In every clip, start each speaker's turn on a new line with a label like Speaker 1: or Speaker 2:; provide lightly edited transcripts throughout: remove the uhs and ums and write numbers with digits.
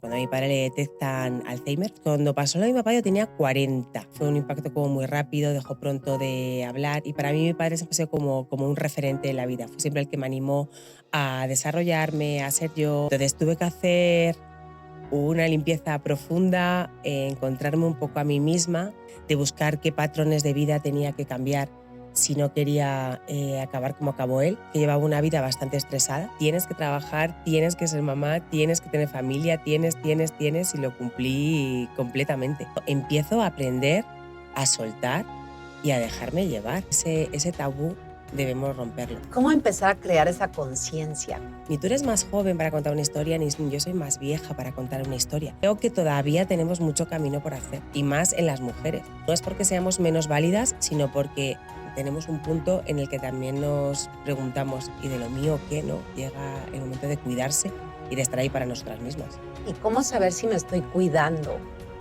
Speaker 1: Cuando a mi padre le detectan Alzheimer, cuando pasó lo de mi papá yo tenía 40. Fue un impacto como muy rápido, dejó pronto de hablar y para mí mi padre siempre ha sido como un referente en la vida. Fue siempre el que me animó a desarrollarme, a ser yo. Entonces tuve que hacer una limpieza profunda, encontrarme un poco a mí misma, de buscar qué patrones de vida tenía que cambiar si no quería acabar como acabó él, que llevaba una vida bastante estresada. Tienes que trabajar, tienes que ser mamá, tienes que tener familia, tienes, y lo cumplí completamente. Empiezo a aprender a soltar y a dejarme llevar. Ese tabú debemos romperlo.
Speaker 2: ¿Cómo empezar a crear esa conciencia?
Speaker 1: Ni tú eres más joven para contar una historia, ni yo soy más vieja para contar una historia. Creo que todavía tenemos mucho camino por hacer, y más en las mujeres. No es porque seamos menos válidas, sino porque tenemos un punto en el que también nos preguntamos, ¿y de lo mío qué? ¿No? Llega el momento de cuidarse y de estar ahí para nosotras mismas.
Speaker 2: ¿Y cómo saber si me estoy cuidando?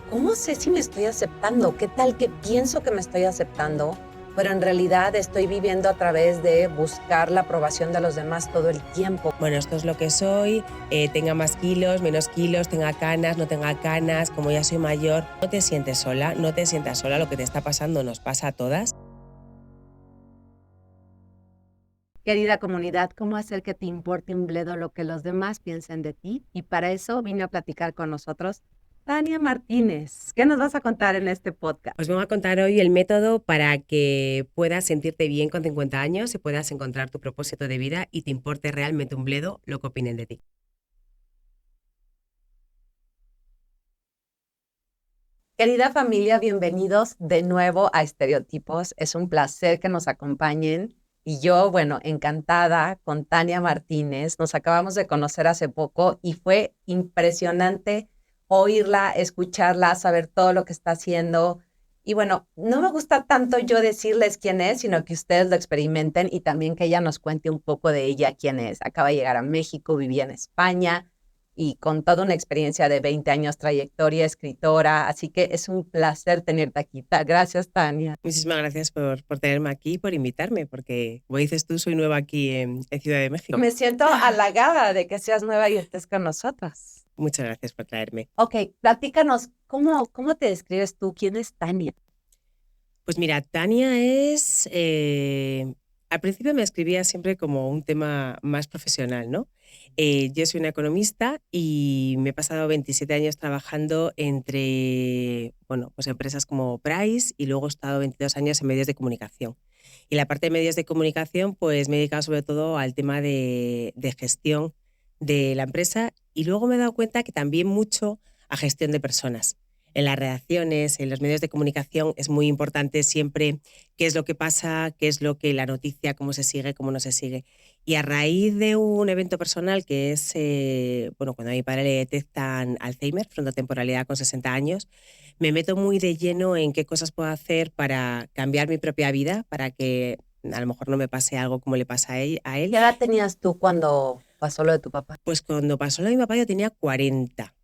Speaker 2: ¿Cómo sé si me estoy aceptando? ¿Qué tal que pienso que me estoy aceptando, pero en realidad estoy viviendo a través de buscar la aprobación de los demás todo el tiempo?
Speaker 1: Bueno, esto es lo que soy, tenga más kilos, menos kilos, tenga canas, no tenga canas, como ya soy mayor. No te sientes sola, no te sientas sola, lo que te está pasando nos pasa a todas.
Speaker 2: Querida comunidad, ¿cómo hacer que te importe un bledo lo que los demás piensen de ti? Y para eso vine a platicar con nosotros Tania Martínez. ¿Qué nos vas a contar en este podcast?
Speaker 1: Os vengo a contar hoy el método para que puedas sentirte bien con 50 años y puedas encontrar tu propósito de vida y te importe realmente un bledo lo que opinen de ti.
Speaker 2: Querida familia, bienvenidos de nuevo a Estereotipos. Es un placer que nos acompañen. Y yo, bueno, encantada con Tania Martínez. Nos acabamos de conocer hace poco y fue impresionante oírla, escucharla, saber todo lo que está haciendo. Y bueno, no me gusta tanto yo decirles quién es, sino que ustedes lo experimenten y también que ella nos cuente un poco de ella, quién es. Acaba de llegar a México, vivía en España y con toda una experiencia de 20 años, trayectoria, escritora. Así que es un placer tenerte aquí. Gracias, Tania.
Speaker 1: Muchísimas gracias por tenerme aquí y por invitarme, porque, como dices tú, soy nueva aquí en Ciudad de México.
Speaker 2: Me siento halagada de que seas nueva y estés con nosotras.
Speaker 1: Muchas gracias por traerme.
Speaker 2: Ok, platícanos, ¿cómo te describes tú? ¿Quién es Tania?
Speaker 1: Pues mira, Tania es... al principio me escribía siempre como un tema más profesional, ¿no? Yo soy una economista y me he pasado 27 años trabajando entre, bueno, pues empresas como Price y luego he estado 22 años en medios de comunicación. Y la parte de medios de comunicación, pues me he dedicado sobre todo al tema de gestión de la empresa y luego me he dado cuenta que también mucho a gestión de personas. En las redacciones, en los medios de comunicación, es muy importante siempre qué es lo que pasa, qué es lo que la noticia, cómo se sigue, cómo no se sigue. Y a raíz de un evento personal que es, bueno, cuando a mi padre le detectan Alzheimer, frontotemporalidad con 60 años, me meto muy de lleno en qué cosas puedo hacer para cambiar mi propia vida, para que a lo mejor no me pase algo como le pasa a él.
Speaker 2: ¿Qué edad tenías tú cuando pasó lo de tu papá?
Speaker 1: Pues cuando pasó lo de mi papá yo tenía 40.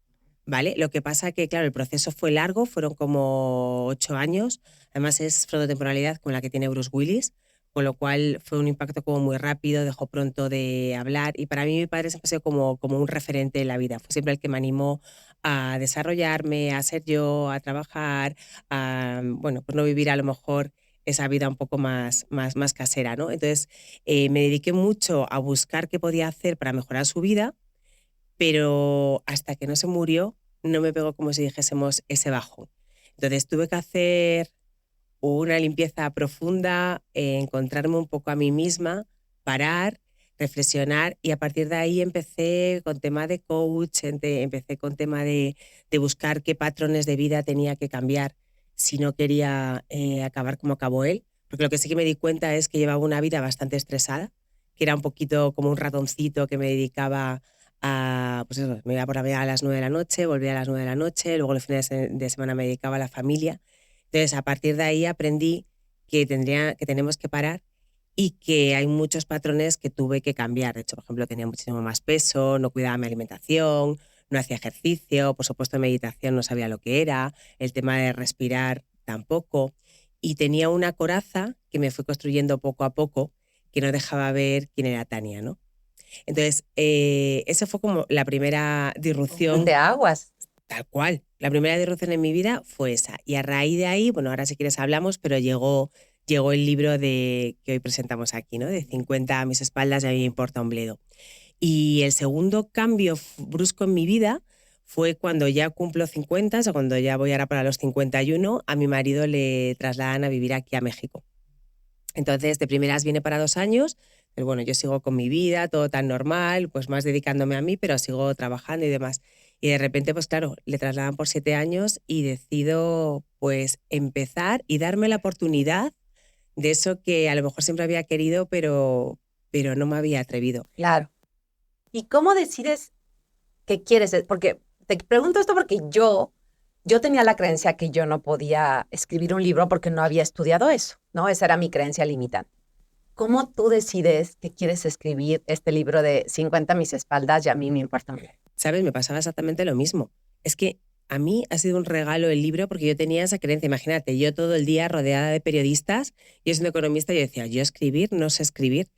Speaker 1: ¿Vale? Lo que pasa que, claro, el proceso fue largo, fueron como 8 años. Además es frontotemporalidad con la que tiene Bruce Willis, con lo cual fue un impacto como muy rápido, dejó pronto de hablar. Y para mí mi padre siempre ha sido como un referente en la vida. Fue siempre el que me animó a desarrollarme, a ser yo, a trabajar, a, bueno, pues no vivir a lo mejor esa vida un poco más casera, ¿no? Entonces me dediqué mucho a buscar qué podía hacer para mejorar su vida, pero hasta que no se murió no me pegó como si dijésemos ese bajón. Entonces tuve que hacer una limpieza profunda, encontrarme un poco a mí misma, parar, reflexionar y a partir de ahí empecé con tema de coach, empecé con tema de buscar qué patrones de vida tenía que cambiar si no quería acabar como acabó él. Porque lo que sí que me di cuenta es que llevaba una vida bastante estresada, que era un poquito como un ratoncito que me dedicaba a, pues eso, me iba por la mañana a las 9 de la noche, volvía a las 9 de la noche, luego los fines de semana me dedicaba a la familia. Entonces, a partir de ahí aprendí que tenemos que parar y que hay muchos patrones que tuve que cambiar. De hecho, por ejemplo, tenía muchísimo más peso, no cuidaba mi alimentación, no hacía ejercicio, por supuesto, meditación no sabía lo que era, el tema de respirar tampoco. Y tenía una coraza que me fui construyendo poco a poco que no dejaba ver quién era Tania, ¿no? Entonces, eso fue como la primera disrupción.
Speaker 2: De aguas.
Speaker 1: Tal cual. La primera disrupción en mi vida fue esa. Y a raíz de ahí, bueno, ahora si quieres hablamos, pero llegó el libro que hoy presentamos aquí, ¿no? De 50 a mis espaldas y a mí me importa un bledo. Y el segundo cambio brusco en mi vida fue cuando ya cumplo 50, o sea, cuando ya voy ahora para los 51, a mi marido le trasladan a vivir aquí a México. Entonces, de primeras viene para 2 años, pero bueno, yo sigo con mi vida, todo tan normal, pues más dedicándome a mí, pero sigo trabajando y demás. Y de repente, pues claro, le trasladan por 7 años y decido pues empezar y darme la oportunidad de eso que a lo mejor siempre había querido, pero no me había atrevido.
Speaker 2: Claro. ¿Y cómo decides qué quieres? Porque te pregunto esto porque yo tenía la creencia que yo no podía escribir un libro porque no había estudiado eso, ¿no? Esa era mi creencia limitante. ¿Cómo tú decides que quieres escribir este libro de 50 a mis espaldas y a mí me importa un bledo?
Speaker 1: ¿Sabes? Me pasaba exactamente lo mismo. Es que a mí ha sido un regalo el libro porque yo tenía esa creencia. Imagínate, yo todo el día rodeada de periodistas, yo siendo economista, yo decía, yo escribir, no sé escribir.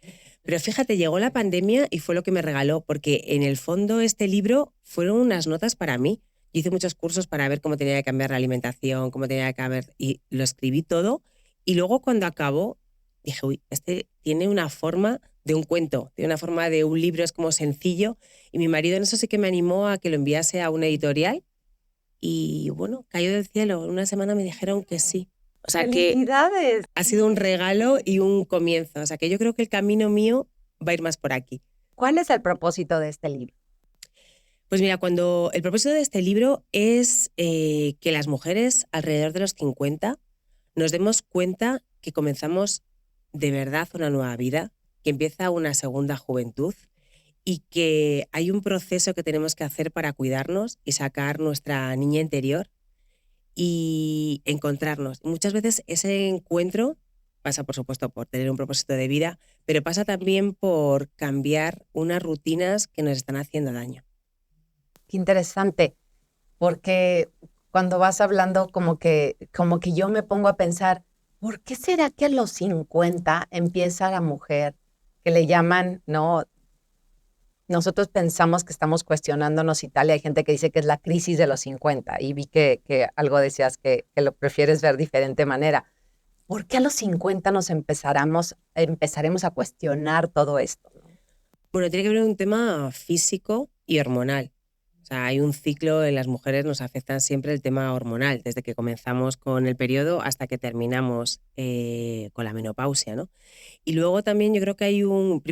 Speaker 1: Pero fíjate, llegó la pandemia y fue lo que me regaló, porque en el fondo este libro fueron unas notas para mí. Yo hice muchos cursos para ver cómo tenía que cambiar la alimentación, cómo tenía que cambiar, y lo escribí todo. Y luego cuando acabó, dije, uy, este tiene una forma de un cuento, tiene una forma de un libro, es como sencillo. Y mi marido en eso sí que me animó a que lo enviase a una editorial. Y bueno, cayó del cielo. En una semana me dijeron que sí. O sea que
Speaker 2: ¡Felicidades!
Speaker 1: ha sido un regalo y un comienzo. O sea que yo creo que el camino mío va a ir más por aquí.
Speaker 2: ¿Cuál es el propósito de este libro?
Speaker 1: Pues mira, cuando el propósito de este libro es que las mujeres alrededor de los 50 nos demos cuenta que comenzamos de verdad una nueva vida, que empieza una segunda juventud y que hay un proceso que tenemos que hacer para cuidarnos y sacar nuestra niña interior y encontrarnos. Muchas veces ese encuentro pasa, por supuesto, por tener un propósito de vida, pero pasa también por cambiar unas rutinas que nos están haciendo daño.
Speaker 2: Qué interesante, porque cuando vas hablando como que yo me pongo a pensar, ¿por qué será que a los 50 empieza la mujer que le llaman, no? Nosotros pensamos que estamos cuestionándonos y tal, y hay gente que dice que es la crisis de los 50, y vi que algo decías que lo prefieres ver de diferente manera. ¿Por qué a los 50 empezaremos a cuestionar todo esto?
Speaker 1: Bueno, tiene que ver un tema físico y hormonal. O sea, hay un ciclo en las mujeres, nos afectan siempre el tema hormonal, desde que comenzamos con el periodo hasta que terminamos con la menopausia, ¿no? Y luego también yo creo que hay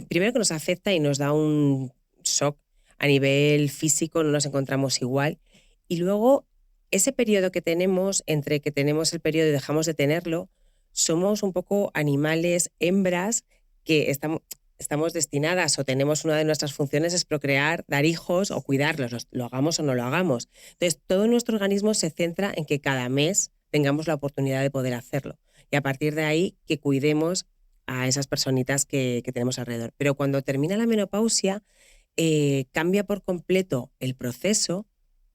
Speaker 1: primero que nos afecta y nos da un shock a nivel físico, no nos encontramos igual. Y luego ese periodo que tenemos, entre que tenemos el periodo y dejamos de tenerlo, somos un poco animales, hembras, que estamos destinadas o tenemos una de nuestras funciones es procrear, dar hijos o cuidarlos, lo hagamos o no lo hagamos. Entonces, todo nuestro organismo se centra en que cada mes tengamos la oportunidad de poder hacerlo. Y a partir de ahí, que cuidemos a esas personitas que tenemos alrededor. Pero cuando termina la menopausia, cambia por completo el proceso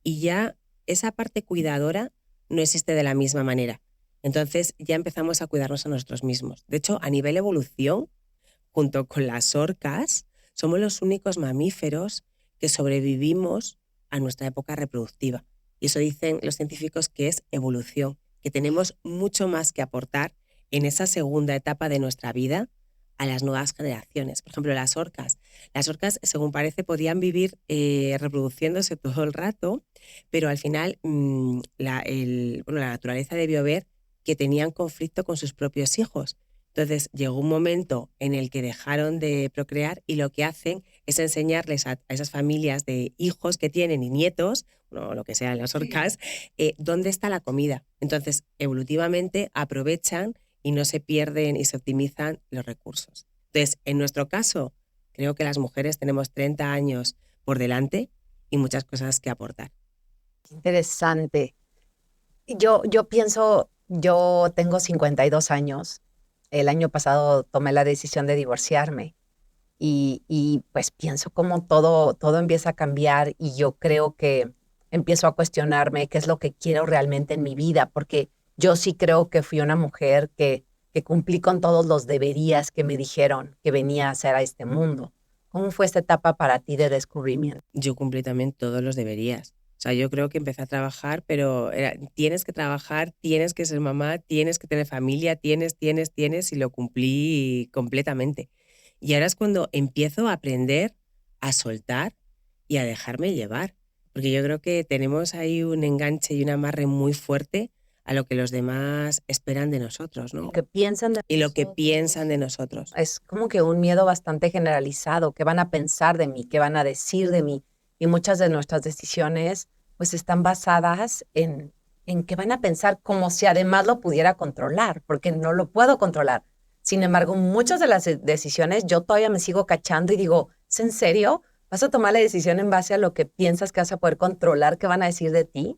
Speaker 1: y ya esa parte cuidadora no existe de la misma manera. Entonces ya empezamos a cuidarnos a nosotros mismos. De hecho, a nivel evolución, junto con las orcas, somos los únicos mamíferos que sobrevivimos a nuestra época reproductiva. Y eso dicen los científicos que es evolución, que tenemos mucho más que aportar en esa segunda etapa de nuestra vida a las nuevas generaciones. Por ejemplo, las orcas. Las orcas, según parece, podían vivir reproduciéndose todo el rato, pero al final la naturaleza debió ver que tenían conflicto con sus propios hijos. Entonces llegó un momento en el que dejaron de procrear y lo que hacen es enseñarles a esas familias de hijos que tienen y nietos, no, lo que sean las orcas, dónde está la comida. Entonces, evolutivamente aprovechan y no se pierden y se optimizan los recursos. Entonces, en nuestro caso, creo que las mujeres tenemos 30 años por delante y muchas cosas que aportar.
Speaker 2: Interesante. Yo pienso, yo tengo 52 años. El año pasado tomé la decisión de divorciarme y pues pienso cómo todo empieza a cambiar y yo creo que empiezo a cuestionarme qué es lo que quiero realmente en mi vida, porque yo sí creo que fui una mujer que cumplí con todos los deberías que me dijeron que venía a hacer a este mundo. ¿Cómo fue esta etapa para ti de descubrimiento?
Speaker 1: Yo cumplí también todos los deberías. O sea, yo creo que empecé a trabajar, pero tienes que trabajar, tienes que ser mamá, tienes que tener familia, tienes, y lo cumplí completamente. Y ahora es cuando empiezo a aprender a soltar y a dejarme llevar. Porque yo creo que tenemos ahí un enganche y un amarre muy fuerte a lo que los demás esperan de nosotros, ¿no?
Speaker 2: ¿Qué piensan de
Speaker 1: Y lo que
Speaker 2: nosotros?
Speaker 1: piensan de nosotros.
Speaker 2: Es como que un miedo bastante generalizado, qué van a pensar de mí, qué van a decir de mí. Y muchas de nuestras decisiones pues están basadas en qué van a pensar, como si además lo pudiera controlar, porque no lo puedo controlar. Sin embargo, muchas de las decisiones yo todavía me sigo cachando y digo, ¿es en serio? ¿Vas a tomar la decisión en base a lo que piensas que vas a poder controlar, qué van a decir de ti?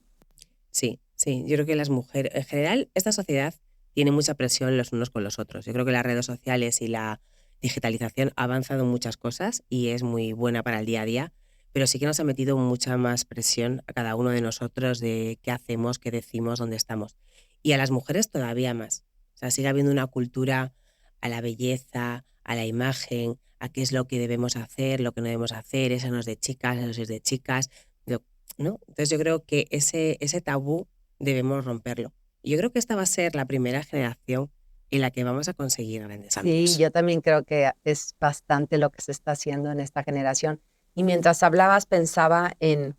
Speaker 1: Sí, sí, yo creo que las mujeres, en general, esta sociedad tiene mucha presión los unos con los otros. Yo creo que las redes sociales y la digitalización ha avanzado en muchas cosas y es muy buena para el día a día, pero sí que nos ha metido mucha más presión a cada uno de nosotros de qué hacemos, qué decimos, dónde estamos. Y a las mujeres todavía más. O sea, sigue habiendo una cultura a la belleza, a la imagen, a qué es lo que debemos hacer, lo que no debemos hacer, eso no es de chicas, eso es de chicas. ¿No? Entonces yo creo que ese tabú debemos romperlo. Y yo creo que esta va a ser la primera generación en la que vamos a conseguir grandes
Speaker 2: Sí,
Speaker 1: cambios.
Speaker 2: yo también creo que es bastante lo que se está haciendo en esta generación. Y mientras hablabas, pensaba en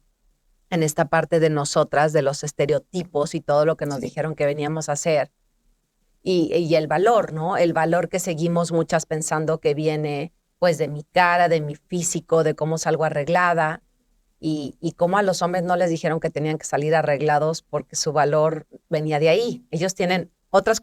Speaker 2: esta parte de nosotras, de los estereotipos y todo lo que nos dijeron que veníamos a hacer. Y el valor, ¿no? El valor que seguimos muchas pensando que viene pues de mi cara, de mi físico, de cómo salgo arreglada y cómo a los hombres no les dijeron que tenían que salir arreglados porque su valor venía de ahí. Ellos tienen otras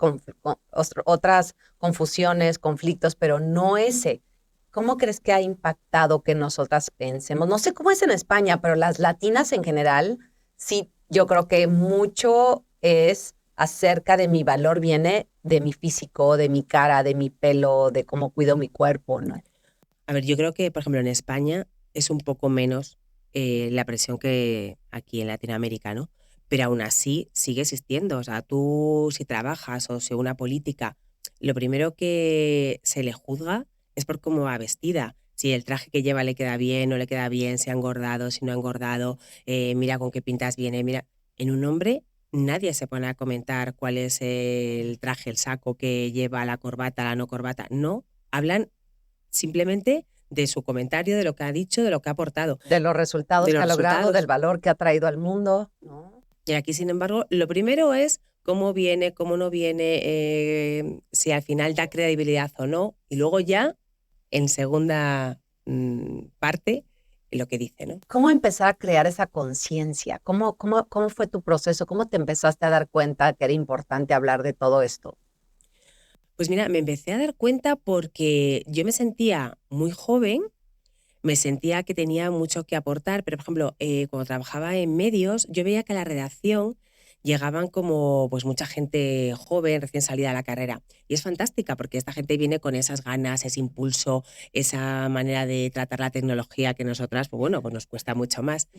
Speaker 2: confusiones, conflictos, pero no ese. ¿Cómo crees que ha impactado que nosotras pensemos? No sé cómo es en España, pero las latinas en general, sí, yo creo que mucho es acerca de mi valor, viene de mi físico, de mi cara, de mi pelo, de cómo cuido mi cuerpo, ¿no?
Speaker 1: A ver, yo creo que, por ejemplo, en España es un poco menos la presión que aquí en Latinoamérica, ¿no? Pero aún así sigue existiendo. O sea, tú si trabajas o si una política, lo primero que se le juzga es por cómo va vestida. Si el traje que lleva le queda bien, no le queda bien, si ha engordado, si no ha engordado, mira con qué pintas viene, mira. En un hombre nadie se pone a comentar cuál es el traje, el saco que lleva, la corbata, la no corbata. No, hablan simplemente de su comentario, de lo que ha dicho, de lo que ha aportado,
Speaker 2: De los resultados
Speaker 1: de
Speaker 2: que
Speaker 1: los
Speaker 2: ha logrado, del
Speaker 1: resultados.
Speaker 2: valor que ha traído al mundo, ¿no?
Speaker 1: Y aquí, sin embargo, lo primero es cómo viene, cómo no viene, si al final da credibilidad o no, y luego ya, en segunda parte, lo que dice, ¿no?
Speaker 2: ¿Cómo empezar a crear esa conciencia? ¿Cómo fue tu proceso? ¿Cómo te empezaste a dar cuenta que era importante hablar de todo esto?
Speaker 1: Pues mira, me empecé a dar cuenta porque yo me sentía muy joven. Me sentía que tenía mucho que aportar, pero por ejemplo, cuando trabajaba en medios, yo veía que a la redacción llegaban como pues mucha gente joven, recién salida de la carrera. Y es fantástica porque esta gente viene con esas ganas, ese impulso, esa manera de tratar la tecnología que nosotras, pues bueno, pues nos cuesta mucho más.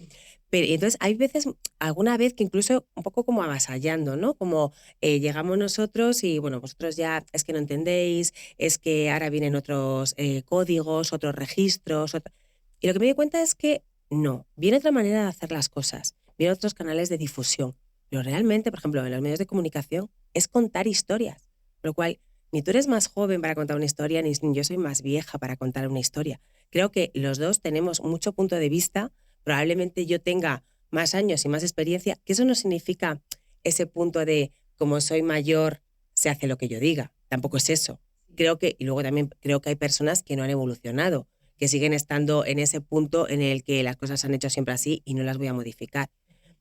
Speaker 1: Pero y entonces hay veces, alguna vez que incluso un poco como avasallando, ¿no? Como llegamos nosotros y bueno, vosotros ya es que no entendéis, es que ahora vienen otros códigos, otros registros. Y lo que me di cuenta es que no, viene otra manera de hacer las cosas, vienen otros canales de difusión. Pero realmente, por ejemplo, en los medios de comunicación es contar historias. Con lo cual, ni tú eres más joven para contar una historia, ni yo soy más vieja para contar una historia. Creo que los dos tenemos mucho punto de vista. Probablemente yo tenga más años y más experiencia, que eso no significa ese punto de como soy mayor, se hace lo que yo diga. Tampoco es eso. Creo que, y luego también creo que hay personas que no han evolucionado, que siguen estando en ese punto en el que las cosas se han hecho siempre así y no las voy a modificar.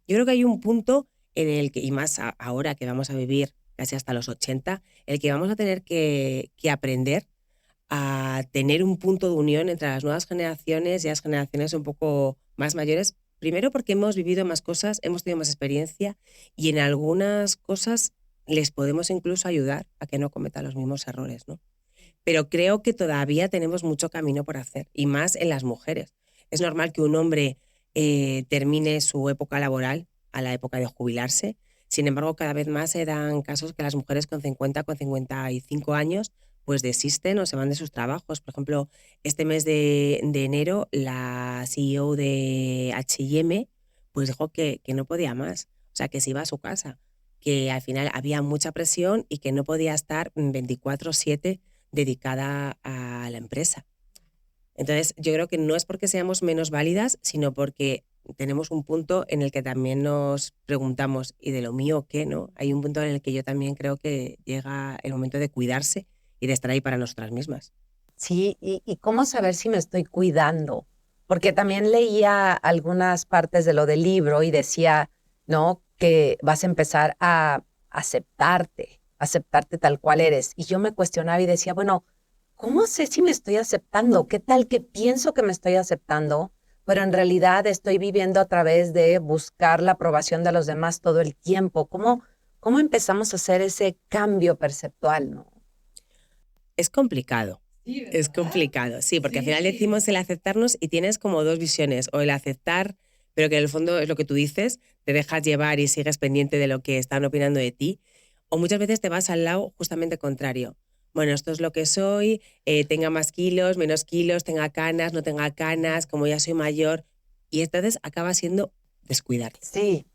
Speaker 1: Yo creo que hay un punto en el que, y más ahora que vamos a vivir casi hasta los 80, el que vamos a tener que aprender a tener un punto de unión entre las nuevas generaciones y las generaciones un poco más mayores. Primero porque hemos vivido más cosas, hemos tenido más experiencia y en algunas cosas les podemos incluso ayudar a que no cometan los mismos errores, ¿no? Pero creo que todavía tenemos mucho camino por hacer, y más en las mujeres. Es normal que un hombre termine su época laboral a la época de jubilarse. Sin embargo, cada vez más se dan casos que las mujeres con 50, con 55 años pues desisten o se van de sus trabajos. Por ejemplo, este mes de enero, la CEO de H&M pues dijo que no podía más, o sea, que se iba a su casa, que al final había mucha presión y que no podía estar 24/7 dedicada a la empresa. Entonces, yo creo que no es porque seamos menos válidas, sino porque tenemos un punto en el que también nos preguntamos, ¿y de lo mío qué, no? Hay un punto en el que yo también creo que llega el momento de cuidarse y de estar ahí para nosotras mismas.
Speaker 2: Sí, y cómo saber si me estoy cuidando, porque también leía algunas partes de lo del libro y decía, ¿no? Que vas a empezar a aceptarte tal cual eres. Y yo me cuestionaba y decía, bueno, ¿cómo sé si me estoy aceptando? ¿Qué tal que pienso que me estoy aceptando, pero en realidad estoy viviendo a través de buscar la aprobación de los demás todo el tiempo? ¿Cómo empezamos a hacer ese cambio perceptual, no?
Speaker 1: Es complicado.
Speaker 2: Sí,
Speaker 1: Es
Speaker 2: ¿verdad?
Speaker 1: complicado, sí, porque al final
Speaker 2: Sí.
Speaker 1: decimos el aceptarnos y tienes como dos visiones, o el aceptar, pero que en el fondo es lo que tú dices, te dejas llevar y sigues pendiente de lo que están opinando de ti, o muchas veces te vas al lado justamente contrario. Bueno, esto es lo que soy, tenga más kilos, menos kilos, tenga canas, no tenga canas, como ya soy mayor, y entonces acaba siendo descuidarte.
Speaker 2: Sí,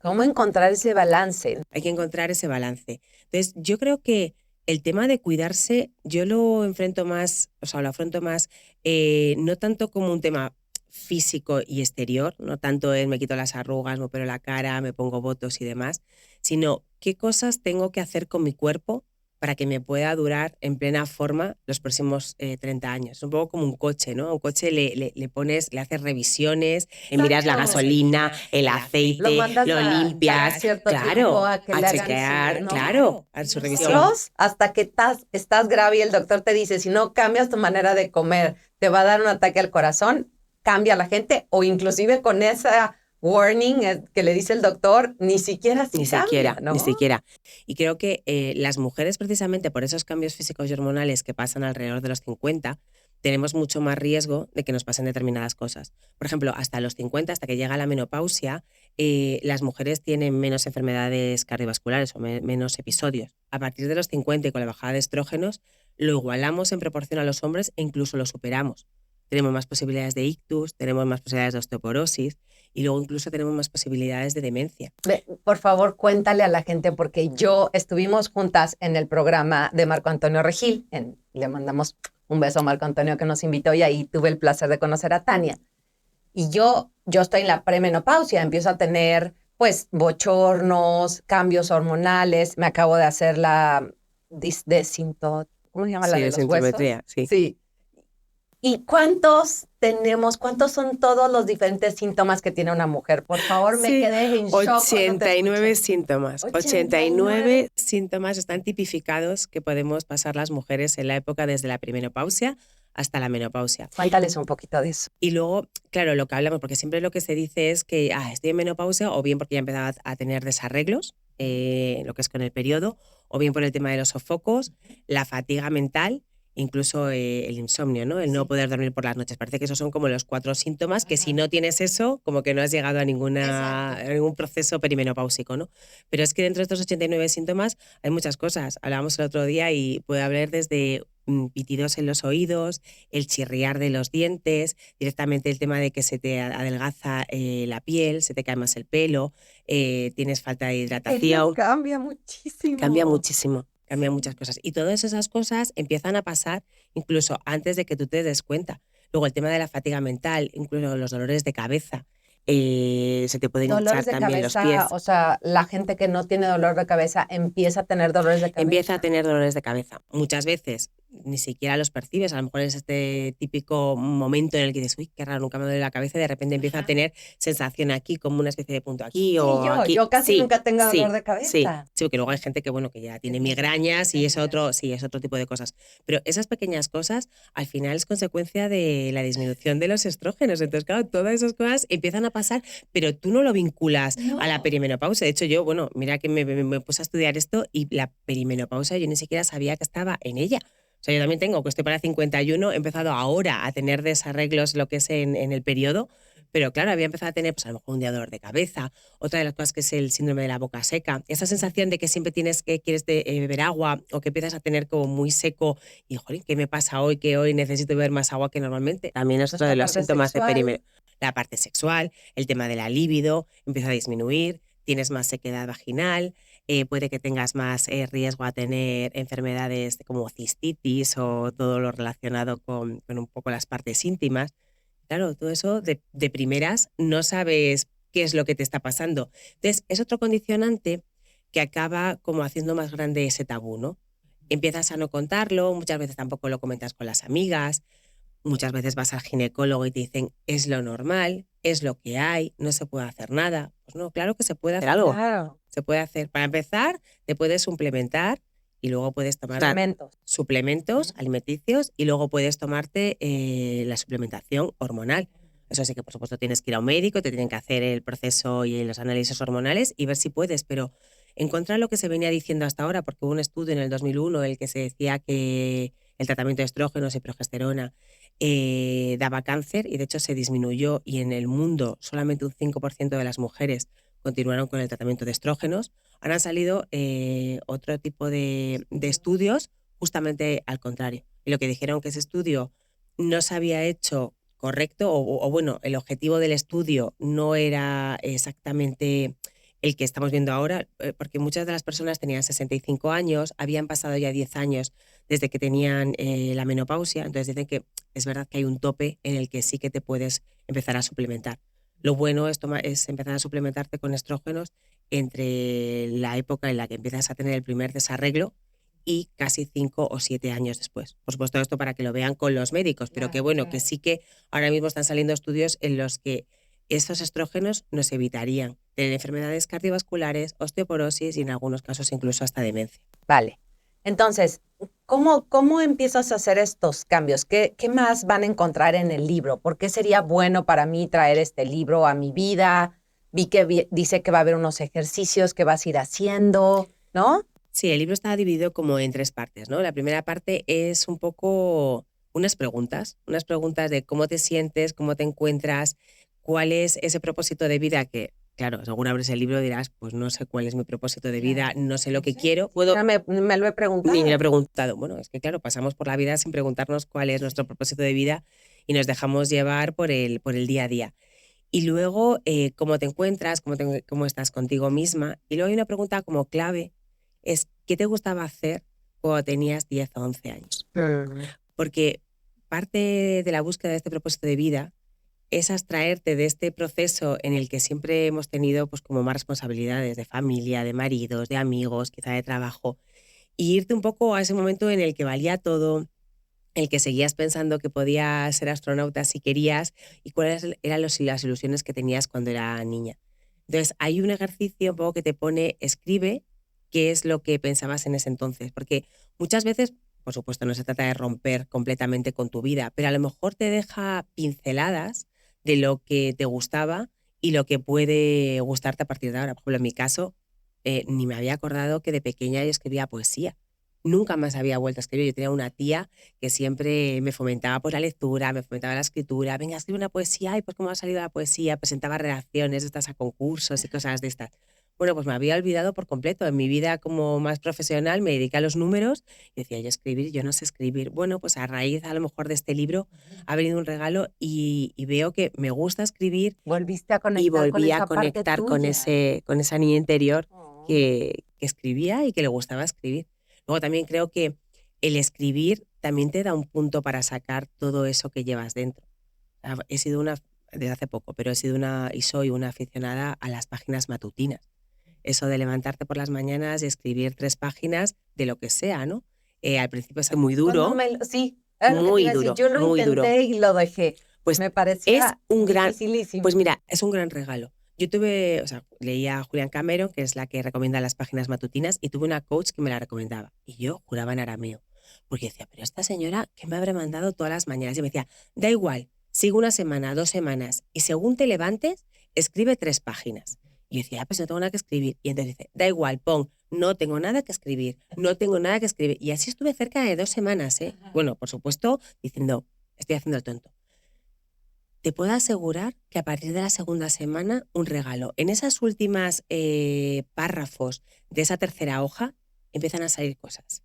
Speaker 2: ¿cómo encontrar ese balance?
Speaker 1: Hay que encontrar ese balance. Entonces, yo creo que el tema de cuidarse, yo lo enfrento más, o sea, lo afronto más, no tanto como un tema físico y exterior, no tanto en me quito las arrugas, me opero la cara, me pongo botox y demás, sino qué cosas tengo que hacer con mi cuerpo para que me pueda durar en plena forma los próximos 30 años. Es un poco como un coche, ¿no? A un coche le pones, le haces revisiones, miras la
Speaker 2: Exacto.
Speaker 1: gasolina, el
Speaker 2: Lo
Speaker 1: aceite,
Speaker 2: mandas
Speaker 1: lo
Speaker 2: a cada
Speaker 1: limpias,
Speaker 2: cierto tiempo
Speaker 1: claro,
Speaker 2: a que
Speaker 1: a
Speaker 2: le hagan su,
Speaker 1: chequear,
Speaker 2: ¿no?
Speaker 1: claro, a su revisión.
Speaker 2: Nosotros, hasta que estás grave y el doctor te dice, si no cambias tu manera de comer, te va a dar un ataque al corazón, cambia a la gente, o inclusive con esa warning que le dice el doctor, ni siquiera así
Speaker 1: Ni
Speaker 2: cambia,
Speaker 1: siquiera,
Speaker 2: ¿no?
Speaker 1: ni siquiera. Y creo que las mujeres, precisamente por esos cambios físicos y hormonales que pasan alrededor de los 50, tenemos mucho más riesgo de que nos pasen determinadas cosas. Por ejemplo, hasta los 50, hasta que llega la menopausia, las mujeres tienen menos enfermedades cardiovasculares o menos episodios. A partir de los 50 y con la bajada de estrógenos, lo igualamos en proporción a los hombres e incluso lo superamos. Tenemos más posibilidades de ictus, tenemos más posibilidades de osteoporosis y luego incluso tenemos más posibilidades de demencia.
Speaker 2: Por favor, cuéntale a la gente, porque yo estuvimos juntas en el programa de Marco Antonio Regil, le mandamos un beso a Marco Antonio que nos invitó y ahí tuve el placer de conocer a Tania. Y yo estoy en la premenopausia, empiezo a tener pues bochornos, cambios hormonales, me acabo de hacer la ¿cómo se llama la
Speaker 1: Sí,
Speaker 2: de
Speaker 1: de
Speaker 2: los huesos?
Speaker 1: sintometría, sí.
Speaker 2: Sí. ¿Y cuántos son todos los diferentes síntomas que tiene una mujer? Por favor, me
Speaker 1: Sí,
Speaker 2: quedé en shock cuando te
Speaker 1: 89
Speaker 2: escuché.
Speaker 1: síntomas. 89 síntomas están tipificados que podemos pasar las mujeres en la época desde la premenopausia hasta la menopausia.
Speaker 2: Cuéntales un poquito de eso.
Speaker 1: Y luego, claro, lo que hablamos, porque siempre lo que se dice es que estoy en menopausia, o bien porque ya he empezado a tener desarreglos, lo que es con el periodo, o bien por el tema de los sofocos, la fatiga mental, incluso el insomnio, ¿no? El no poder dormir por las noches. Parece que esos son como los 4 síntomas que si no tienes eso, como que no has llegado a ningún proceso perimenopáusico, ¿no? Pero es que dentro de estos 89 síntomas hay muchas cosas. Hablábamos el otro día y puede haber desde pitidos en los oídos, el chirriar de los dientes, directamente el tema de que se te adelgaza la piel, se te cae más el pelo, tienes falta de hidratación.
Speaker 2: Cambia muchísimo.
Speaker 1: Cambia muchísimo, cambian muchas cosas. Y todas esas cosas empiezan a pasar incluso antes de que tú te des cuenta. Luego el tema de la fatiga mental, incluso los dolores de cabeza, se te pueden hinchar
Speaker 2: Dolores de
Speaker 1: también los pies.
Speaker 2: cabeza, o sea, la gente que no tiene dolor de cabeza empieza a tener dolores de cabeza.
Speaker 1: Empieza a tener dolores de cabeza. Muchas veces ni siquiera los percibes, a lo mejor es este típico momento en el que dices, uy, qué raro, nunca me duele la cabeza, y de repente empieza a tener sensación aquí, como una especie de punto aquí o aquí.
Speaker 2: Yo casi
Speaker 1: Sí,
Speaker 2: nunca tengo dolor de
Speaker 1: sí,
Speaker 2: cabeza.
Speaker 1: sí, porque luego hay gente que, bueno, que ya tiene migrañas y es otro tipo de cosas. Pero esas pequeñas cosas, al final es consecuencia de la disminución de los estrógenos. Entonces, claro, todas esas cosas empiezan a pasar, pero tú no lo vinculas a la perimenopausia. De hecho, yo, bueno, mira que me puse a estudiar esto y la perimenopausia yo ni siquiera sabía que estaba en ella. O sea, yo también estoy para 51, he empezado ahora a tener desarreglos lo que es en el periodo, Pero claro, había empezado a tener pues a lo mejor un día dolor de cabeza, otra de las cosas que es el síndrome de la boca seca, esa sensación de que siempre quieres beber agua o que empiezas a tener como muy seco y, jolín, ¿qué me pasa hoy? Que hoy necesito beber más agua que normalmente. También es otro de
Speaker 2: Nuestra
Speaker 1: los
Speaker 2: parte
Speaker 1: síntomas de
Speaker 2: sexual.
Speaker 1: perímetro. La parte sexual, el tema de la libido empieza a disminuir, tienes más sequedad vaginal, puede que tengas más riesgo a tener enfermedades como cistitis o todo lo relacionado con un poco las partes íntimas. Claro, todo eso de primeras no sabes qué es lo que te está pasando. Entonces, es otro condicionante que acaba como haciendo más grande ese tabú, ¿no? Empiezas a no contarlo, muchas veces tampoco lo comentas con las amigas, muchas veces vas al ginecólogo y te dicen, es lo normal, es lo que hay, no se puede hacer nada. Pues no, claro que se puede hacer algo.
Speaker 2: Claro.
Speaker 1: Se puede hacer. Para empezar, te puedes suplementar y luego puedes tomar suplementos alimenticios y luego puedes tomarte la suplementación hormonal. Eso sí que, por supuesto, tienes que ir a un médico, te tienen que hacer el proceso y los análisis hormonales y ver si puedes, pero en contra de lo que se venía diciendo hasta ahora, porque hubo un estudio en el 2001 en el que se decía que el tratamiento de estrógenos y progesterona daba cáncer y de hecho se disminuyó y en el mundo solamente un 5% de las mujeres continuaron con el tratamiento de estrógenos. Ahora han salido otro tipo de estudios justamente al contrario. Y lo que dijeron que ese estudio no se había hecho correcto o bueno, el objetivo del estudio no era exactamente el que estamos viendo ahora, porque muchas de las personas tenían 65 años, habían pasado ya 10 años desde que tenían la menopausia, entonces dicen que es verdad que hay un tope en el que sí que te puedes empezar a suplementar. Lo bueno es empezar a suplementarte con estrógenos entre la época en la que empiezas a tener el primer desarreglo y casi 5 o 7 años después. Por supuesto, esto para que lo vean con los médicos, pero que bueno, que sí que ahora mismo están saliendo estudios en los que estos estrógenos nos evitarían tener enfermedades cardiovasculares, osteoporosis y en algunos casos incluso hasta demencia.
Speaker 2: Vale. Entonces, ¿cómo empiezas a hacer estos cambios? ¿Qué más van a encontrar en el libro? ¿Por qué sería bueno para mí traer este libro a mi vida? Vi que dice que va a haber unos ejercicios que vas a ir haciendo, ¿no?
Speaker 1: Sí, el libro está dividido como en 3 partes, ¿no? La primera parte es un poco unas preguntas de cómo te sientes, cómo te encuentras, cuál es ese propósito de vida que, claro, según abres el libro dirás, pues no sé cuál es mi propósito de vida, no sé lo que quiero.
Speaker 2: Ya me lo he preguntado.
Speaker 1: Ni me lo he preguntado. Bueno, es que claro, pasamos por la vida sin preguntarnos cuál es nuestro propósito de vida y nos dejamos llevar por el día a día. Y luego, cómo te encuentras, cómo estás contigo misma. Y luego hay una pregunta como clave, es ¿qué te gustaba hacer cuando tenías 10 o 11 años? Porque parte de la búsqueda de este propósito de vida es abstraerte de este proceso en el que siempre hemos tenido pues como más responsabilidades de familia, de maridos, de amigos, quizá de trabajo, y irte un poco a ese momento en el que valía todo, en el que seguías pensando que podías ser astronauta si querías y cuáles eran las ilusiones que tenías cuando era niña. Entonces, hay un ejercicio un poco que te pone, escribe qué es lo que pensabas en ese entonces, porque muchas veces, por supuesto, no se trata de romper completamente con tu vida, pero a lo mejor te deja pinceladas de lo que te gustaba y lo que puede gustarte a partir de ahora. Por ejemplo, en mi caso, ni me había acordado que de pequeña yo escribía poesía. Nunca más había vuelto a escribir. Yo tenía una tía que siempre me fomentaba pues, la lectura, me fomentaba la escritura. Venga, escribe una poesía y pues cómo ha salido la poesía. Presentaba redacciones de estas a concursos y cosas de estas. Bueno, pues me había olvidado por completo. En mi vida como más profesional me dediqué a los números y decía yo escribir, yo no sé escribir. Bueno, pues a raíz a lo mejor de este libro ha venido un regalo y veo que me gusta escribir
Speaker 2: Volviste a conectar
Speaker 1: y volví
Speaker 2: con
Speaker 1: a
Speaker 2: esa parte
Speaker 1: conectar con
Speaker 2: tuya.
Speaker 1: con esa niña interior
Speaker 2: Oh.
Speaker 1: que escribía y que le gustaba escribir. Luego también creo que el escribir también te da un punto para sacar todo eso que llevas dentro. He sido desde hace poco, pero he sido y soy una aficionada a las páginas matutinas. Eso de levantarte por las mañanas y escribir 3 páginas de lo que sea, ¿no? Al principio es muy duro,
Speaker 2: Sí, era lo que te
Speaker 1: muy
Speaker 2: iba a decir.
Speaker 1: duro,
Speaker 2: Yo lo
Speaker 1: muy duro.
Speaker 2: intenté y lo dejé.
Speaker 1: Pues
Speaker 2: Me
Speaker 1: es
Speaker 2: parecía
Speaker 1: un gran,
Speaker 2: dificilísimo.
Speaker 1: pues mira, es un gran regalo. Yo tuve, o sea, leía a Julian Cameron, que es la que recomienda las páginas matutinas, y tuve una coach que me la recomendaba. Y yo juraba en arameo. Porque decía, pero esta señora, ¿qué me habrá mandado todas las mañanas? Y me decía, da igual, sigue una semana, 2 semanas, y según te levantes, escribe 3 páginas. Y yo decía, pues no tengo nada que escribir. Y entonces dice, da igual, pon, no tengo nada que escribir, no tengo nada que escribir. Y así estuve cerca de 2 semanas, ¿eh? Bueno, por supuesto, diciendo, estoy haciendo el tonto. te puedo asegurar que a partir de la segunda semana, un regalo. En esas últimas párrafos de esa tercera hoja empiezan a salir cosas.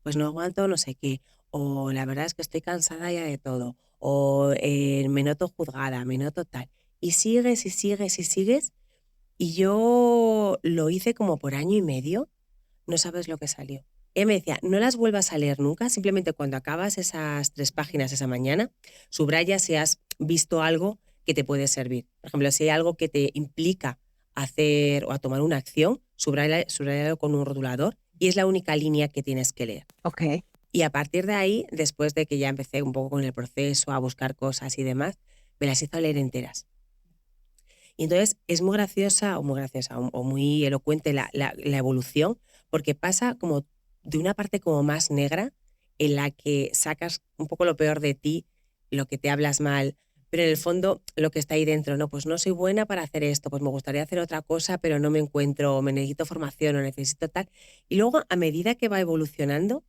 Speaker 1: Pues no aguanto no sé qué, o la verdad es que estoy cansada ya de todo, o me noto juzgada, me noto tal. Y sigues y sigues y sigues, y yo lo hice como por año y medio, no sabes lo que salió. Ella me decía, no las vuelvas a leer nunca, simplemente cuando acabas esas 3 páginas esa mañana, subraya si has visto algo que te puede servir. Por ejemplo, si hay algo que te implica hacer o a tomar una acción, subrayalo con un rotulador y es la única línea que tienes que leer.
Speaker 2: Ok.
Speaker 1: Y a partir de ahí, después de que ya empecé un poco con el proceso, a buscar cosas y demás, me las hizo leer enteras. Y entonces es muy graciosa o muy elocuente la evolución, porque pasa como de una parte como más negra, en la que sacas un poco lo peor de ti, lo que te hablas mal, pero en el fondo lo que está ahí dentro, no, pues no soy buena para hacer esto, pues me gustaría hacer otra cosa, pero no me encuentro, o me necesito formación o necesito tal. Y luego, a medida que va evolucionando,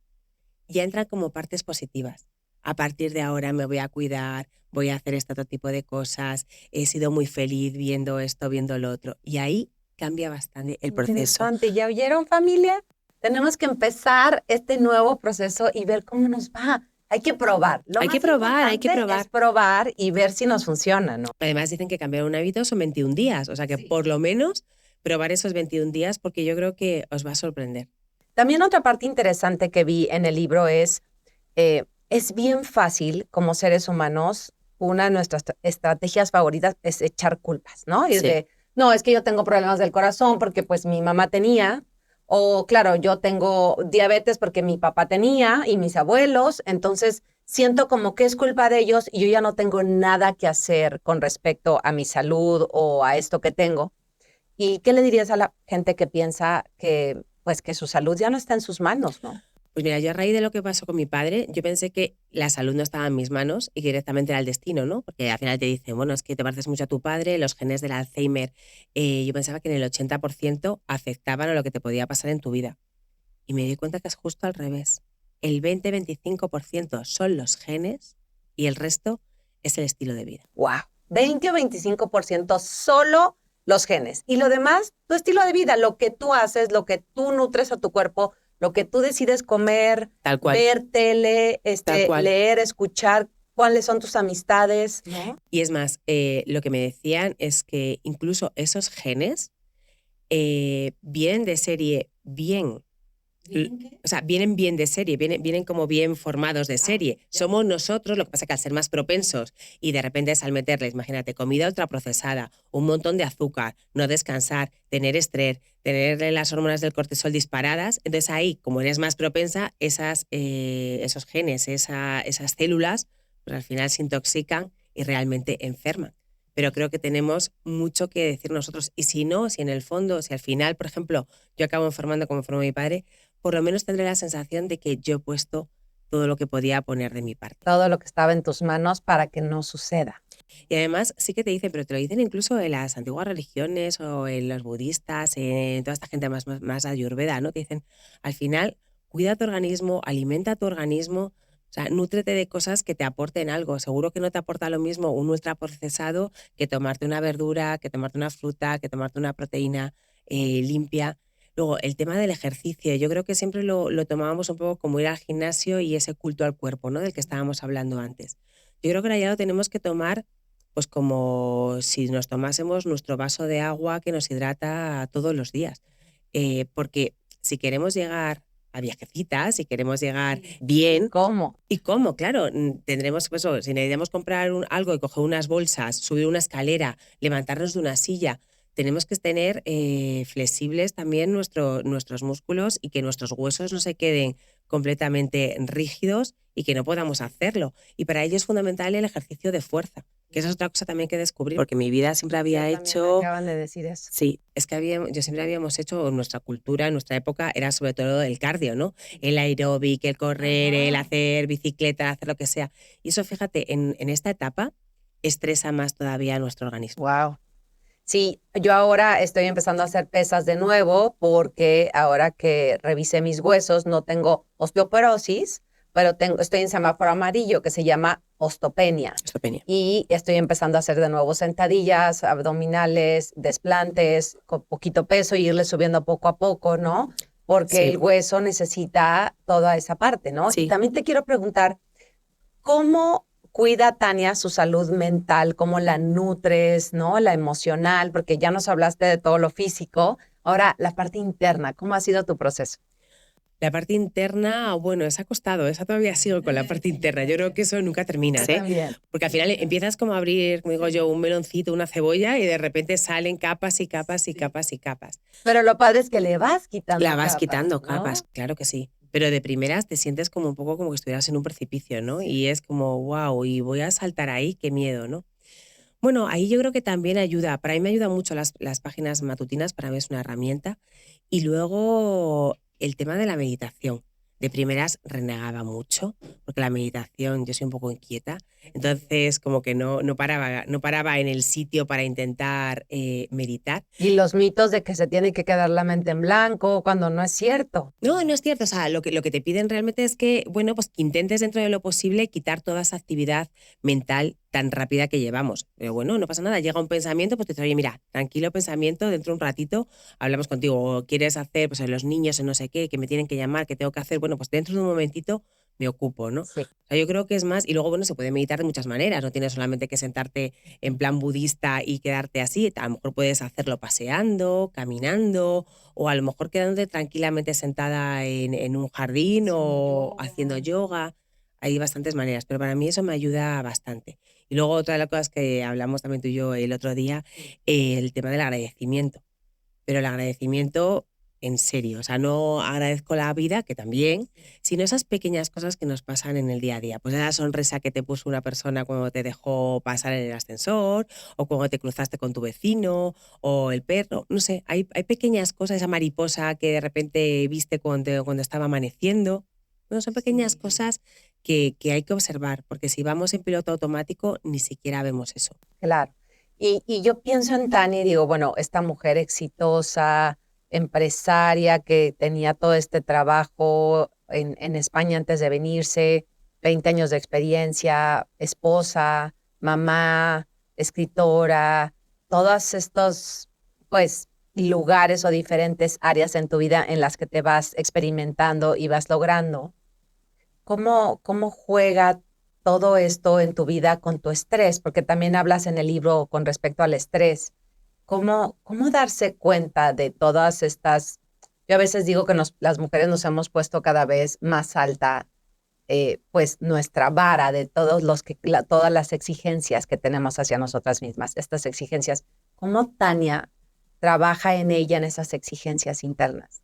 Speaker 1: ya entran como partes positivas. A partir de ahora me voy a cuidar, voy a hacer este otro tipo de cosas, he sido muy feliz viendo esto, viendo lo otro. Y ahí cambia bastante el proceso.
Speaker 2: Interesante. ¿Ya oyeron, familia? Tenemos que empezar este nuevo proceso y ver cómo nos va. Hay que probar. Lo
Speaker 1: Hay
Speaker 2: más
Speaker 1: que probar, hay que
Speaker 2: importante
Speaker 1: probar.
Speaker 2: es probar y ver si nos funciona, ¿no?
Speaker 1: Además dicen que cambiar un hábito son 21 días, o sea que
Speaker 2: Sí.
Speaker 1: por lo menos probar esos 21 días porque yo creo que os va a sorprender.
Speaker 2: También otra parte interesante que vi en el libro es bien fácil como seres humanos, una de nuestras estrategias favoritas es echar culpas, ¿no? Y es
Speaker 1: Sí.
Speaker 2: de, no, es que yo tengo problemas del corazón porque pues mi mamá tenía, o claro, yo tengo diabetes porque mi papá tenía y mis abuelos, entonces siento como que es culpa de ellos y yo ya no tengo nada que hacer con respecto a mi salud o a esto que tengo. ¿Y qué le dirías a la gente que piensa que, pues, que su salud ya no está en sus manos, ¿no?
Speaker 1: Pues mira, yo a raíz de lo que pasó con mi padre, yo pensé que la salud no estaba en mis manos y que directamente era el destino, ¿no? Porque al final te dicen, bueno, es que te pareces mucho a tu padre, los genes del Alzheimer, yo pensaba que en el 80% afectaban a lo que te podía pasar en tu vida. Y me di cuenta que es justo al revés. El 20-25% son los genes y el resto es el estilo de vida.
Speaker 2: ¡Wow! 20 o 25% solo los genes. Y lo demás, tu estilo de vida, lo que tú haces, lo que tú nutres a tu cuerpo, lo que tú decides comer,
Speaker 1: Tal cual.
Speaker 2: ver tele,
Speaker 1: Tal cual.
Speaker 2: leer, escuchar, cuáles son tus amistades, ¿no?
Speaker 1: Y es más, lo que me decían es que incluso esos genes vienen de serie bien. O sea, vienen bien de serie, vienen como bien formados de serie. Somos nosotros, lo que pasa que al ser más propensos y de repente es al meterles, imagínate, comida ultraprocesada, un montón de azúcar, no descansar, tener estrés, tener las hormonas del cortisol disparadas, entonces ahí, como eres más propensa, esos genes, esas células, pues al final se intoxican y realmente enferman. Pero creo que tenemos mucho que decir nosotros. Y si no, si en el fondo, si al final, por ejemplo, yo acabo enfermando como enfermó mi padre, por lo menos tendré la sensación de que yo he puesto todo lo que podía poner de mi parte.
Speaker 2: Todo lo que estaba en tus manos para que no suceda.
Speaker 1: Y además sí que te dicen, pero te lo dicen incluso en las antiguas religiones o en los budistas, en toda esta gente más ayurveda, ¿no? Te dicen, al final, cuida tu organismo, alimenta tu organismo, o sea, nútrete de cosas que te aporten algo. Seguro que no te aporta lo mismo un ultraprocesado que tomarte una verdura, que tomarte una fruta, que tomarte una proteína limpia. Luego, el tema del ejercicio, yo creo que siempre lo tomábamos un poco como ir al gimnasio y ese culto al cuerpo, ¿no? Del que estábamos hablando antes. Yo creo que ahora ya lo tenemos que tomar pues como si nos tomásemos nuestro vaso de agua que nos hidrata todos los días. Porque si queremos llegar a viajecitas, si queremos llegar bien.
Speaker 2: ¿Cómo?
Speaker 1: ¿Y cómo? Claro, tendremos, pues, si necesitamos comprar algo y coger unas bolsas, subir una escalera, levantarnos de una silla, tenemos que tener flexibles también nuestros músculos y que nuestros huesos no se queden completamente rígidos y que no podamos hacerlo. Y para ello es fundamental el ejercicio de fuerza, que esa es otra cosa también que descubrir, porque mi vida siempre había hecho...
Speaker 2: Acaban de decir eso.
Speaker 1: Sí, es que yo siempre habíamos hecho, nuestra cultura, en nuestra época, era sobre todo el cardio, ¿no? El aeróbic, el correr, el hacer bicicleta, hacer lo que sea. Y eso, fíjate, en esta etapa estresa más todavía a nuestro organismo.
Speaker 2: Wow. Sí, yo ahora estoy empezando a hacer pesas de nuevo porque ahora que revisé mis huesos no tengo osteoporosis, pero estoy en semáforo amarillo que se llama ostopenia.
Speaker 1: Estopenia.
Speaker 2: Y estoy empezando a hacer de nuevo sentadillas, abdominales, desplantes, con poquito peso y irle subiendo poco a poco, ¿no? Porque
Speaker 1: Sí.
Speaker 2: el hueso necesita toda esa parte, ¿no?
Speaker 1: Sí.
Speaker 2: Y también te quiero preguntar, ¿cómo cuida Tania su salud mental? ¿Cómo la nutres, ¿no? La emocional, porque ya nos hablaste de todo lo físico. Ahora, la parte interna, ¿cómo ha sido tu proceso?
Speaker 1: La parte interna, bueno, esa ha costado, esa todavía sigo con la parte interna. Yo creo que eso nunca termina,
Speaker 2: Yo también.
Speaker 1: porque al final empiezas como a abrir, como digo yo, un meloncito, una cebolla y de repente salen capas y capas y capas y capas.
Speaker 2: Pero lo padre es que le vas quitando
Speaker 1: La vas
Speaker 2: capas,
Speaker 1: quitando
Speaker 2: ¿no?
Speaker 1: capas, claro que sí. Pero de primeras te sientes como un poco como que estuvieras en un precipicio, ¿no? Y es como, wow, y voy a saltar ahí, qué miedo, ¿no? Bueno, ahí yo creo que también ayuda, para mí me ayudan mucho las páginas matutinas, para mí es una herramienta. Y luego el tema de la meditación. De primeras renegaba mucho, porque la meditación, yo soy un poco inquieta, entonces como que no paraba en el sitio para intentar meditar.
Speaker 2: Y los mitos de que se tiene que quedar la mente en blanco cuando no es cierto.
Speaker 1: No, no es cierto. O sea, lo que te piden realmente es que, bueno, pues que intentes dentro de lo posible quitar toda esa actividad mental tan rápida que llevamos. Pero bueno, no pasa nada. Llega un pensamiento, pues te dice, oye, mira, tranquilo pensamiento, dentro de un ratito hablamos contigo. O quieres hacer, pues los niños en no sé qué, que me tienen que llamar, que tengo que hacer. Bueno, pues dentro de un momentito me ocupo, ¿no?
Speaker 2: Sí.
Speaker 1: O sea, yo creo que es más, y luego, bueno, se puede meditar de muchas maneras. No tienes solamente que sentarte en plan budista y quedarte así. A lo mejor puedes hacerlo paseando, caminando, o a lo mejor quedándote tranquilamente sentada en un jardín o haciendo yoga. Hay bastantes maneras, pero para mí eso me ayuda bastante. Y luego otra de las cosas que hablamos también tú y yo el otro día, el tema del agradecimiento. Pero el agradecimiento en serio, o sea, no agradezco la vida, que también, sino esas pequeñas cosas que nos pasan en el día a día. Pues esa sonrisa que te puso una persona cuando te dejó pasar en el ascensor, o cuando te cruzaste con tu vecino, o el perro, no sé, hay pequeñas cosas, esa mariposa que de repente viste cuando estaba amaneciendo. No, son pequeñas cosas que hay que observar, porque si vamos en piloto automático, ni siquiera vemos eso.
Speaker 2: Claro. Y yo pienso en Tania y digo, bueno, esta mujer exitosa, empresaria, que tenía todo este trabajo en España antes de venirse, 20 años de experiencia, esposa, mamá, escritora, todos estos, pues, lugares o diferentes áreas en tu vida en las que te vas experimentando y vas logrando. ¿Cómo juega todo esto en tu vida con tu estrés? Porque también hablas en el libro con respecto al estrés. ¿Cómo darse cuenta de todas estas? Yo a veces digo que las mujeres nos hemos puesto cada vez más alta, pues nuestra vara de todas las exigencias que tenemos hacia nosotras mismas, estas exigencias. ¿Cómo Tania trabaja en ella, en esas exigencias internas?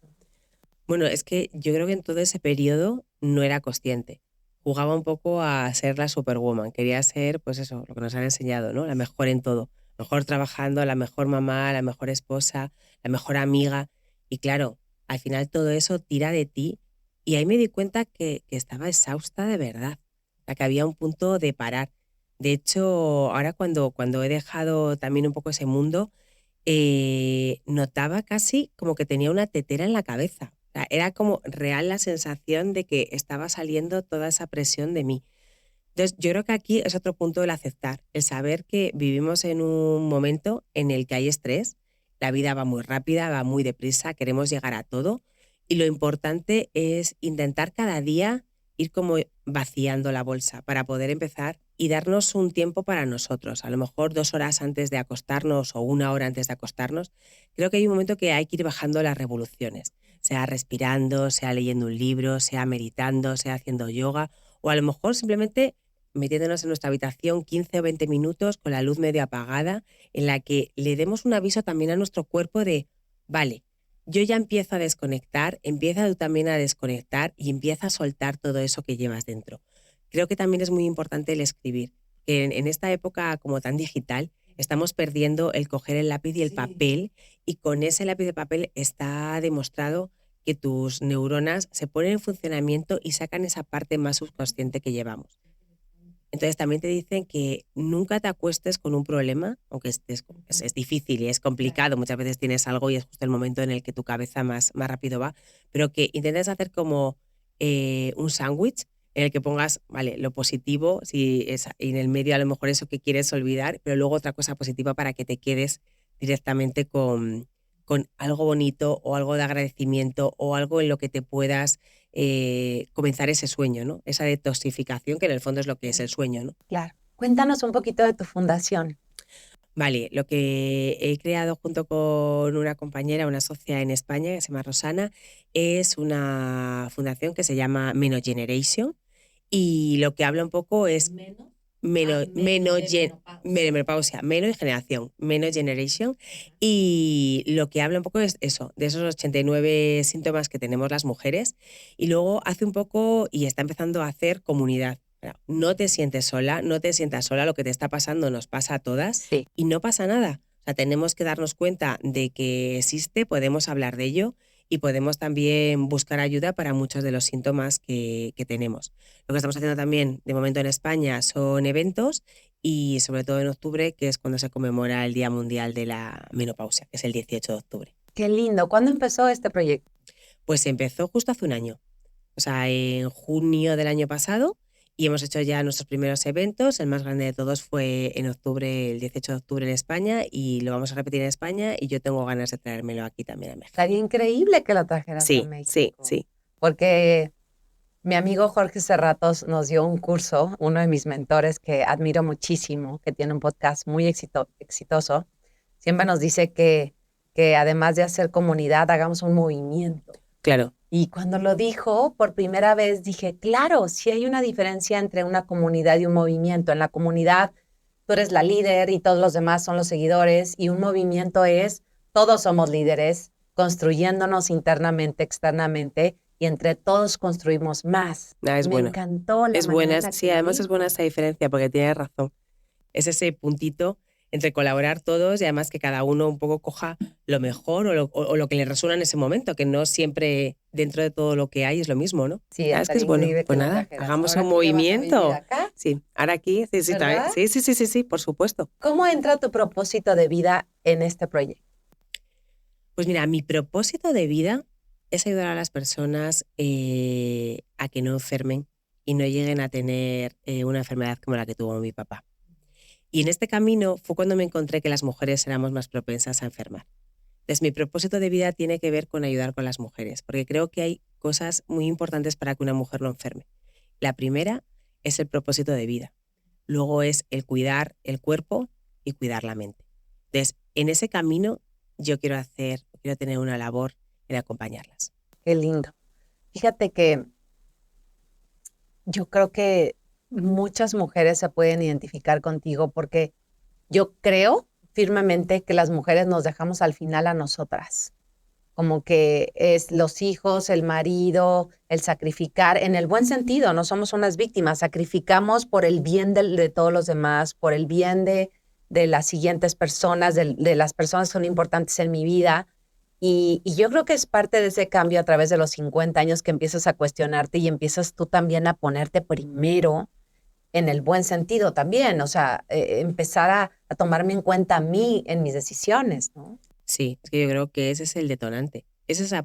Speaker 1: Bueno, es que yo creo que en todo ese periodo no era consciente. Jugaba un poco a ser la superwoman. Quería ser, pues eso, lo que nos han enseñado, ¿no? La mejor en todo. Mejor trabajando, la mejor mamá, la mejor esposa, la mejor amiga. Y claro, al final todo eso tira de ti. Y ahí me di cuenta que estaba exhausta de verdad. O sea, que había un punto de parar. De hecho, ahora cuando he dejado también un poco ese mundo, notaba casi como que tenía una tetera en la cabeza. O sea, era como real la sensación de que estaba saliendo toda esa presión de mí. Entonces, yo creo que aquí es otro punto del aceptar, el saber que vivimos en un momento en el que hay estrés, la vida va muy rápida, va muy deprisa, queremos llegar a todo y lo importante es intentar cada día ir como vaciando la bolsa para poder empezar y darnos un tiempo para nosotros, a lo mejor 2 horas antes de acostarnos o 1 hora antes de acostarnos. Creo que hay un momento que hay que ir bajando las revoluciones, sea respirando, sea leyendo un libro, sea meditando, sea haciendo yoga o a lo mejor simplemente metiéndonos en nuestra habitación 15 o 20 minutos con la luz medio apagada, en la que le demos un aviso también a nuestro cuerpo de, vale, yo ya empiezo a desconectar, empieza tú también a desconectar y empieza a soltar todo eso que llevas dentro. Creo que también es muy importante el escribir, que en esta época como tan digital estamos perdiendo el coger el lápiz y el papel y con ese lápiz de papel está demostrado que tus neuronas se ponen en funcionamiento y sacan esa parte más subconsciente que llevamos. Entonces también te dicen que nunca te acuestes con un problema, aunque es difícil y es complicado, muchas veces tienes algo y es justo el momento en el que tu cabeza más rápido va, pero que intentes hacer como un sándwich, en el que pongas, vale, lo positivo, si es en el medio a lo mejor eso que quieres olvidar, pero luego otra cosa positiva para que te quedes directamente con algo bonito o algo de agradecimiento o algo en lo que te puedas comenzar ese sueño, ¿no? Esa detoxificación que en el fondo es lo que es el sueño, ¿no?
Speaker 2: Claro. Cuéntanos un poquito de tu fundación.
Speaker 1: Vale, lo que he creado junto con una compañera, una socia en España que se llama Rosana, es una fundación que se llama Meno Generation y lo que habla un poco es menopausia, Meno y generación, Meno Generation, y lo que habla un poco es eso, de esos 89 síntomas que tenemos las mujeres, y luego hace un poco y está empezando a hacer comunidad. No te sientes sola, no te sientas sola, lo que te está pasando nos pasa a todas
Speaker 2: Sí.
Speaker 1: y no pasa nada. O sea, tenemos que darnos cuenta de que existe, podemos hablar de ello y podemos también buscar ayuda para muchos de los síntomas que tenemos. Lo que estamos haciendo también de momento en España son eventos y sobre todo en octubre, que es cuando se conmemora el Día Mundial de la Menopausia, que es el 18 de octubre.
Speaker 2: Qué lindo. ¿Cuándo empezó este proyecto?
Speaker 1: Pues empezó justo hace un año, o sea, en junio del año pasado. Y hemos hecho ya nuestros primeros eventos. El más grande de todos fue en octubre, el 18 de octubre en España, y lo vamos a repetir en España. Y yo tengo ganas de traérmelo aquí también a México.
Speaker 2: Estaría increíble que lo trajeras a México.
Speaker 1: Sí.
Speaker 2: Porque mi amigo Jorge Serratos nos dio un curso, uno de mis mentores que admiro muchísimo, que tiene un podcast muy exitoso. Siempre nos dice que además de hacer comunidad, hagamos un movimiento.
Speaker 1: Claro.
Speaker 2: Y cuando lo dijo por primera vez dije, claro, sí hay una diferencia entre una comunidad y un movimiento. En la comunidad tú eres la líder y todos los demás son los seguidores, y un movimiento es todos somos líderes, construyéndonos internamente, externamente, y entre todos construimos más.
Speaker 1: Es
Speaker 2: Me
Speaker 1: bueno.
Speaker 2: encantó la
Speaker 1: Es
Speaker 2: manera
Speaker 1: buena,
Speaker 2: en la
Speaker 1: sí,
Speaker 2: que
Speaker 1: además
Speaker 2: dijo.
Speaker 1: es buena esa diferencia porque tienes razón. Es ese puntito entre colaborar todos y además que cada uno un poco coja lo mejor o lo que le resuena en ese momento, que no siempre dentro de todo lo que hay es lo mismo, ¿no?
Speaker 2: Sí,
Speaker 1: Es que es bueno. Pues nada, hagamos un movimiento.
Speaker 2: Acá.
Speaker 1: Sí, ahora aquí, sí,
Speaker 2: ¿Verdad?
Speaker 1: también. Sí, por supuesto.
Speaker 2: ¿Cómo entra tu propósito de vida en este proyecto?
Speaker 1: Pues mira, mi propósito de vida es ayudar a las personas a que no enfermen y no lleguen a tener una enfermedad como la que tuvo mi papá. Y en este camino fue cuando me encontré que las mujeres éramos más propensas a enfermar. Entonces, mi propósito de vida tiene que ver con ayudar con las mujeres, porque creo que hay cosas muy importantes para que una mujer no enferme. La primera es el propósito de vida. Luego es el cuidar el cuerpo y cuidar la mente. Entonces, en ese camino yo quiero tener una labor en acompañarlas.
Speaker 2: Qué lindo. Fíjate que yo creo que muchas mujeres se pueden identificar contigo porque yo creo firmemente que las mujeres nos dejamos al final a nosotras. Como que es los hijos, el marido, el sacrificar, en el buen sentido, no somos unas víctimas, sacrificamos por el bien de todos los demás, por el bien de las siguientes personas, de las personas que son importantes en mi vida. Y yo creo que es parte de ese cambio a través de los 50 años que empiezas a cuestionarte y empiezas tú también a ponerte primero en el buen sentido también, o sea, empezar a tomarme en cuenta a mí en mis decisiones, ¿no?
Speaker 1: Sí, es que yo creo que ese es el detonante.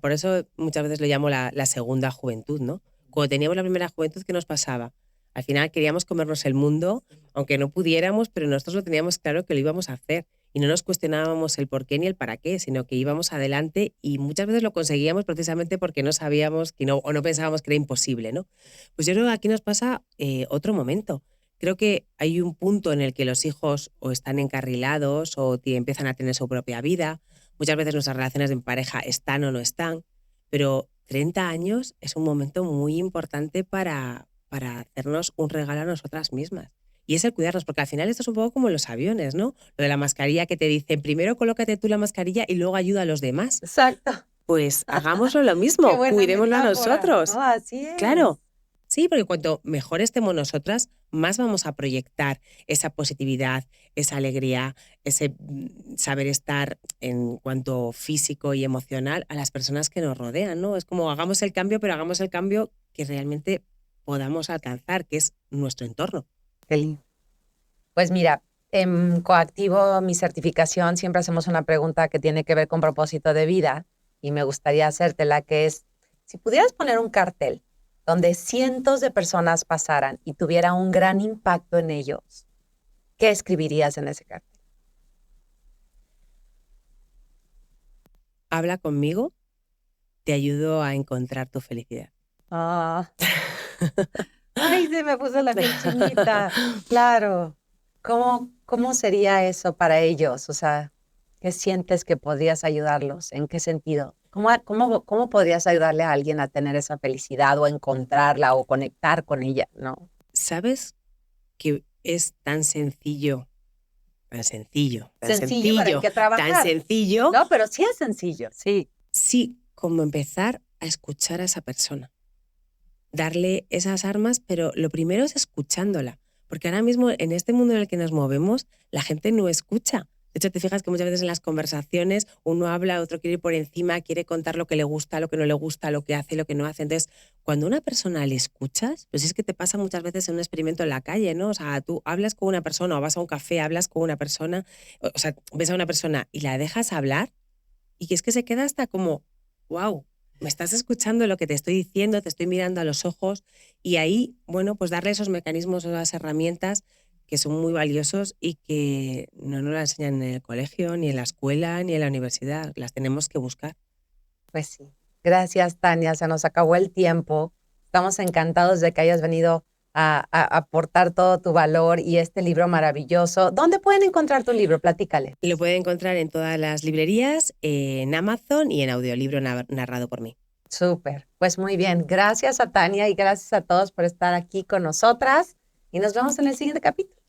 Speaker 1: Por eso muchas veces lo llamo la segunda juventud, ¿no? Cuando teníamos la primera juventud, ¿qué nos pasaba? Al final queríamos comernos el mundo, aunque no pudiéramos, pero nosotros lo teníamos claro que lo íbamos a hacer. Y no nos cuestionábamos el por qué ni el para qué, sino que íbamos adelante y muchas veces lo conseguíamos precisamente porque no sabíamos o no pensábamos que era imposible, ¿no? Pues yo creo que aquí nos pasa otro momento. Creo que hay un punto en el que los hijos o están encarrilados o empiezan a tener su propia vida. Muchas veces nuestras relaciones de pareja están o no están, pero 30 años es un momento muy importante para hacernos un regalo a nosotras mismas. Y es el cuidarnos, porque al final esto es un poco como en los aviones, ¿no? Lo de la mascarilla que te dicen, primero colócate tú la mascarilla y luego ayuda a los demás.
Speaker 2: Exacto.
Speaker 1: Pues hagámoslo lo mismo, cuidémoslo a nosotros.
Speaker 2: No, así es.
Speaker 1: Claro. Sí, porque cuanto mejor estemos nosotras, más vamos a proyectar esa positividad, esa alegría, ese saber estar en cuanto físico y emocional a las personas que nos rodean, ¿no? Es como hagamos el cambio, pero hagamos el cambio que realmente podamos alcanzar, que es nuestro entorno.
Speaker 2: Qué lindo. Pues mira, en Coactivo, mi certificación, siempre hacemos una pregunta que tiene que ver con propósito de vida y me gustaría hacértela, que es, si pudieras poner un cartel donde cientos de personas pasaran y tuviera un gran impacto en ellos, ¿qué escribirías en ese cartel?
Speaker 1: Habla conmigo, te ayudo a encontrar tu felicidad.
Speaker 2: Ah, ay, se me puso la piel chinita. Claro. ¿Cómo sería eso para ellos? O sea, ¿qué sientes que podrías ayudarlos? ¿En qué sentido? ¿Cómo podrías ayudarle a alguien a tener esa felicidad o a encontrarla o conectar con ella, ¿no?
Speaker 1: ¿Sabes que es tan sencillo,
Speaker 2: Sencillo, pero hay que
Speaker 1: tan
Speaker 2: trabajar.
Speaker 1: sencillo,
Speaker 2: No, pero sí es sencillo, sí.
Speaker 1: sí, como empezar a escuchar a esa persona? Darle esas armas, pero lo primero es escuchándola, porque ahora mismo en este mundo en el que nos movemos, la gente no escucha. De hecho, te fijas que muchas veces en las conversaciones uno habla, otro quiere ir por encima, quiere contar lo que le gusta, lo que no le gusta, lo que hace, lo que no hace. Entonces, cuando a una persona le escuchas, pues es que te pasa muchas veces en un experimento en la calle, ¿no? O sea, tú hablas con una persona o vas a un café, hablas con una persona, o sea, ves a una persona y la dejas hablar y que es que se queda hasta como, wow, me estás escuchando lo que te estoy diciendo, te estoy mirando a los ojos y ahí, bueno, pues darle esos mecanismos, esas herramientas que son muy valiosos y que no nos las enseñan en el colegio, ni en la escuela, ni en la universidad. Las tenemos que buscar.
Speaker 2: Pues sí. Gracias, Tania. Se nos acabó el tiempo. Estamos encantados de que hayas venido a aportar todo tu valor y este libro maravilloso. ¿Dónde pueden encontrar tu libro? Platícale.
Speaker 1: Lo pueden encontrar en todas las librerías, en Amazon y en audiolibro narrado por mí.
Speaker 2: Súper. Pues muy bien. Gracias a Tania y gracias a todos por estar aquí con nosotras y nos vemos en el siguiente capítulo.